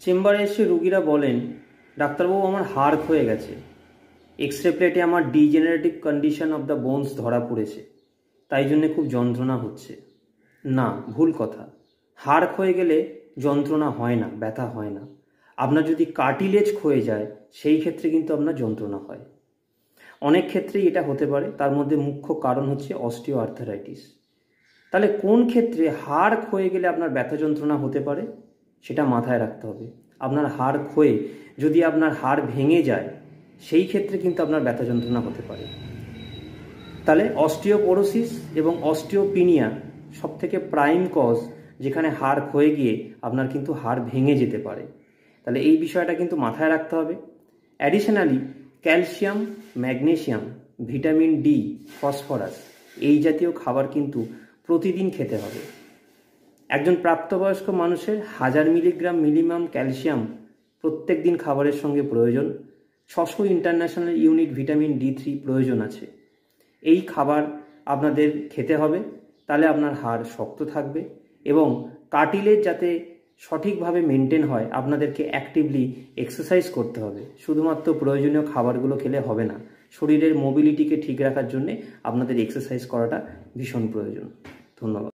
চেম্বারে এসে রুগীরা বলেন, ডাক্তারবাবু আমার হাড় ক্ষয়ে গেছে, এক্সরে প্লেটে আমার degenerative condition of the bones ধরা পড়েছে, তাই জন্যে খুব যন্ত্রণা হচ্ছে। না, ভুল কথা। হাড় ক্ষয়ে গেলে যন্ত্রণা হয় না, ব্যথা হয় না। আপনার যদি কার্টিলেজ ক্ষয়ে যায় সেই ক্ষেত্রে কিন্তু আপনার যন্ত্রণা হয়। অনেক ক্ষেত্রেই এটা হতে পারে, তার মধ্যে মুখ্য কারণ হচ্ছে অস্টিও আর্থারাইটিস। তাহলে কোন ক্ষেত্রে হাড় ক্ষয়ে গেলে আপনার ব্যথা যন্ত্রণা হতে পারে সেটা মাথায় রাখতে হবে। আপনার হাড় ক্ষয়ে যদি আপনার হাড় ভেঙে যায় সেই ক্ষেত্রে কিন্তু আপনার ব্যথা যন্ত্রণা হতে পারে। তাহলে অস্টিওপোরোসিস এবং অস্টিওপিনিয়া সবথেকে প্রাইম কজ, যেখানে হাড় ক্ষয়ে গিয়ে আপনার কিন্তু হাড় ভেঙে যেতে পারে। তাহলে এই বিষয়টা কিন্তু মাথায় রাখতে হবে। Additionally calcium, magnesium, vitamin D, phosphorus এই জাতীয় খাবার কিন্তু প্রতিদিন খেতে হবে। একজন প্রাপ্তবয়স্ক মানুষের 1000 মিলিগ্রাম মিনিমাম ক্যালসিয়াম প্রত্যেক দিন খাবারের সঙ্গে প্রয়োজন। 600 ইন্টারন্যাশনাল ইউনিট ভিটামিন D3 প্রয়োজন আছে। এই খাবার আপনাদের খেতে হবে, তাহলে আপনার হাড় শক্ত থাকবে এবং কার্টিলেজ যাতে সঠিকভাবে মেনটেন হয় আপনাদেরকে অ্যাক্টিভলি এক্সারসাইজ করতে হবে। শুধুমাত্র প্রয়োজনীয় খাবারগুলো খেলে হবে না, শরীরের মোবিলিটিকে ঠিক রাখার জন্যে আপনাদের এক্সারসাইজ করাটা ভীষণ প্রয়োজন। ধন্যবাদ।